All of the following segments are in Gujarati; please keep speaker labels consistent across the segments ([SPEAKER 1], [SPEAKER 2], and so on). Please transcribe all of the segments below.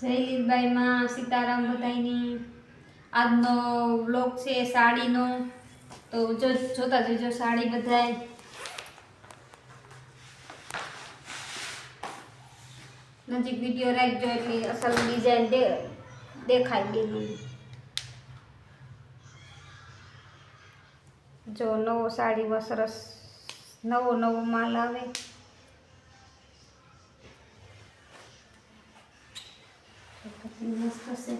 [SPEAKER 1] જય લીલબાઈમાં સીતારામ બધાયની આજનો વ્લોગ છે સાડીનો તો જોતા જજો સાડી બધાય નજીક વિડીયો રાખજો એટલે અસલ ડિઝાઇન દેખાય બેનું જો નવો સાડીમાં સરસ નવો માલ આવે મસ્ત છે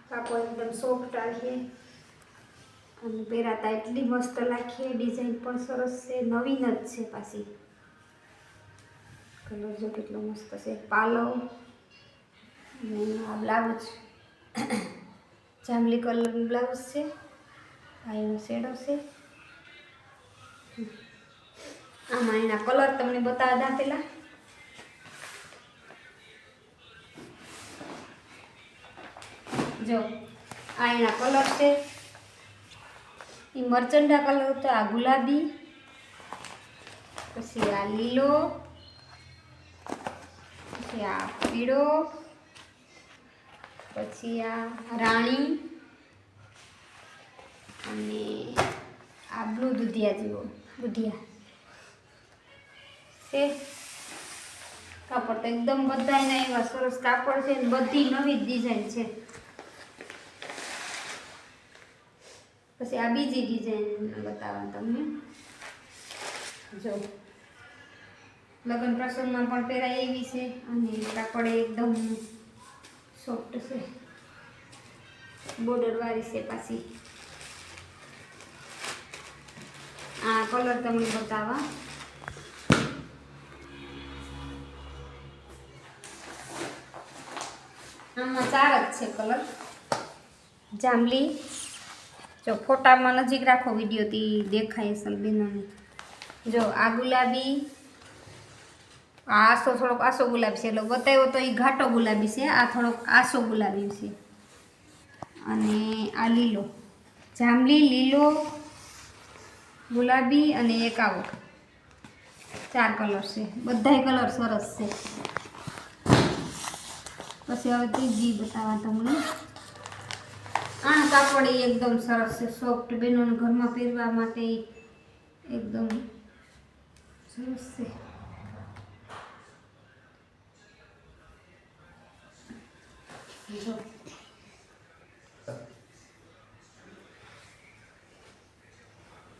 [SPEAKER 1] કાપડ એકદમ સોફ્ટ આવીએ અને પહેરાતા એટલી મસ્ત લાગીએ ડિઝાઇન પણ સરસ છે નવીન જ છે પાછી કલર જો કેટલો મસ્ત છે પાલવ અને આ બ્લાઉઝ જાંબલી કલરનું બ્લાઉઝ છે આ એનો શેડો છે આમાં એના કલર તમને બતાવી દા પેલા જો આ એના કલર છે એ મરચંડા કલર હતો આ ગુલાબી પછી આ લીલો પછી આ પીળો પછી આ રાણી અને આ બ્લુ દુધિયા જેવો દુધિયા છે કાપડ તો એકદમ બધાયના એવા સરસ કાપડ છે ને બધી નવી ડિઝાઇન છે પછી આ બીજી ડિઝાઇન બતાવવા તમને જો લગ્ન પ્રસંગમાં પણ પહેરાય એવી છે અને કાપડ એકદમ સોફ્ટ છે બોર્ડર વાળી છે પાછી આ કલર તમને બતાવવા આમાં 4 જ છે કલર જાંબલી જો ફોટામાં નજીક રાખો વિડીયો થી દેખાય અસલ બેનોને જો આ ગુલાબી આસો થોડોક આસો ગુલાબી છે એટલે બતાવ્યો તો એ ઘાટો ગુલાબી છે આ થોડોક આસો ગુલાબી છે અને આ લીલો જાંબલી લીલો ગુલાબી અને એક આવો 4 કલર છે બધાય કલર સરસ છે પછી હવે ત્રીજી બતાવવા તમને આ કાપડ એકદમ સરસ છે સોફ્ટ બેનોને ઘરમાં પહેરવા માટે એકદમ સરસ છે જો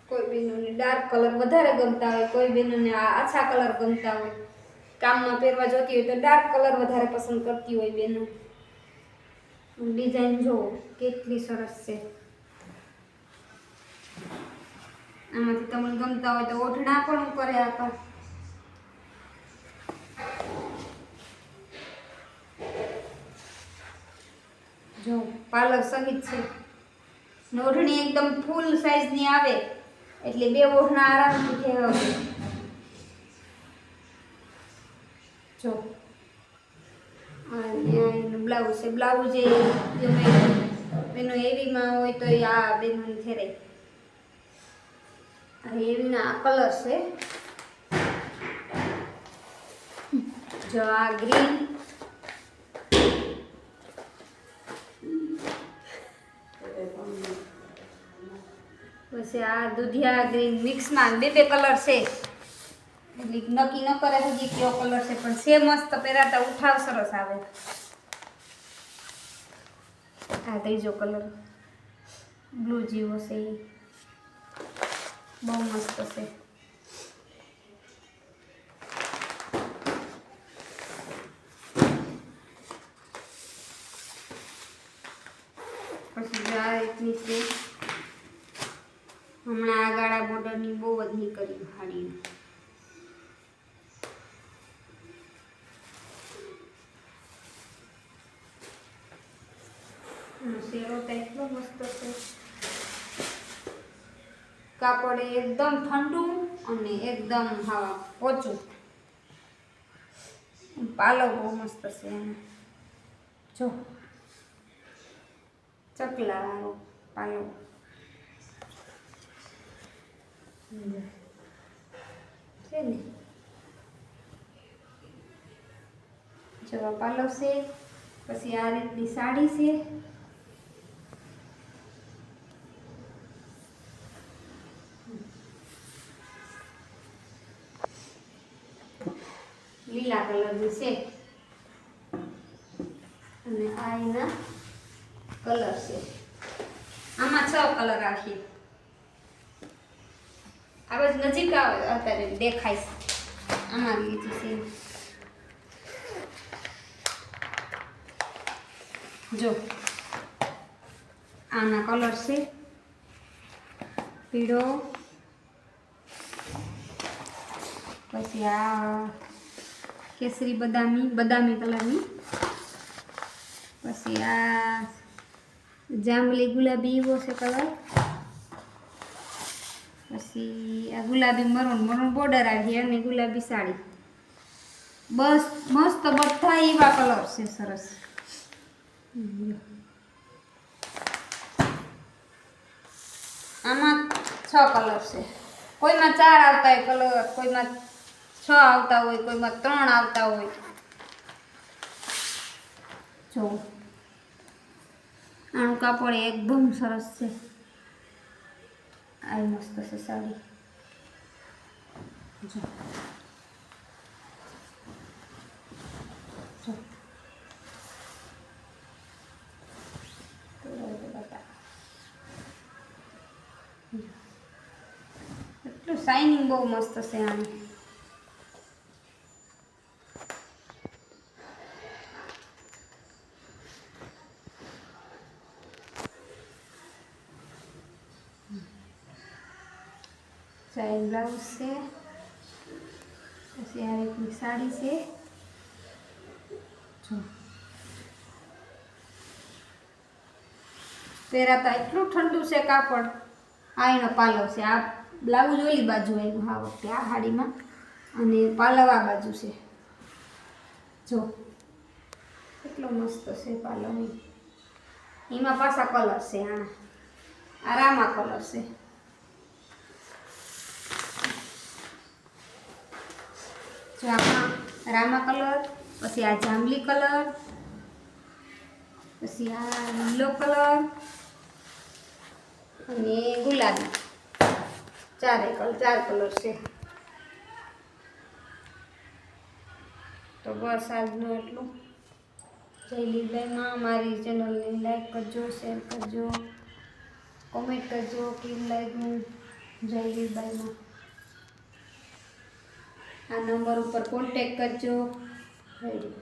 [SPEAKER 1] કોઈ બેનોને ડાર્ક કલર વધારે ગમતા હોય કોઈ બેનોને આ આછા કલર ગમતા હોય કામમાં પહેરવા જોતી હોય તો ડાર્ક કલર વધારે પસંદ કરતી હોય બેનો ડિઝાઇન જો કેટલી સરસ છે આમાંથી તમને ગમતા હોય તો ઓઢણા પણ કરે આપા જો પાલવ સહિત છે ઓઢણી એકદમ ફૂલ સાઈઝની આવે એટલે 2 ઓઢણા આરામથી થયા જો અને એનું બ્લાઉઝ છે બ્લાઉઝ એ બેનો હેવીમાં હોય તો આ બેનો ફેરાય આ હેવીના આ કલર છે જો આ ગ્રીન પછી આ દુધિયા ગ્રીન મિક્સમાં 2 કલર છે એટલે નક્કી ન કરે હજી કયો કલર છે પણ છે મસ્ત પહેરાતા ઉઠાવ સરસ આવે આ ત્રીજો કલર બ્લુ જેવો છે એ બહુ મસ્ત છે પછી આ રીતની છે હમણાં આ ગાળા બોર્ડરની બહુ જ નીકળી હાડી શેરો એટલો મસ્ત છે કાપડ એકદમ ઠંડુ અને એકદમ હા પોચું પાલવ બહુ મસ્ત છે જો ચકલા પાલવ છે ને જો પાલવ છે, પછી આ રીતની સાડી છે, લીલા કલરની છે અને આ એના કલર છે. આમાં 6 કલર આવશે. આ બાજુ નજીક આવે અત્યારે દેખાય છે. આમાં લીધી છે જો આના કલર છે પીળો, પછી આ કેસરી બદામી કલરની, પછી આ જાંબલી ગુલાબી એવો છે કલર, પછી આ ગુલાબી મરૂન બોર્ડર આવી અને ગુલાબી સાડી. બસ મસ્ત બધા એવા કલર છે સરસ. આમાં 6 કલર છે. કોઈમાં 4 આવતા હોય કલર, કોઈમાં 6 આવતા હોય, કોઈમાં 3 આવતા હોય. જો આનું કાપડ એકદમ સરસ છે. આ મસ્ત છે સાડી. જો એટલું શાઇનિંગ બહુ મસ્ત છે આનું. સાઈડ બ્લાઉઝ છે, પછી આ રીતની સાડી છે. જો પહેરાતા એટલું ઠંડુ છે કાપડ. આ એનો પાલવ છે. આ બ્લાઉઝ ઓલી બાજુ આવ્યું આ વખતે આ સાડીમાં, અને પાલવ આ બાજુ છે. જો કેટલો મસ્ત છે પાલવ. એમાં પાછા કલર છે. આ રામા કલર છે. જો આમાં રામા કલર, પછી આ જાંબલી કલર, પછી આ લીલો કલર અને ગુલાબી. 4 કલર છે. તો બસ આજનું એટલું. જય લીલબાઈમાં. મારી ચેનલને લાઈક કરજો, શેર કરજો, કોમેન્ટ કરજો કેમ લાગ્યું. જય લીલબાઈમાં. આ નંબર ઉપર કોન્ટેક કરજો. રેડી.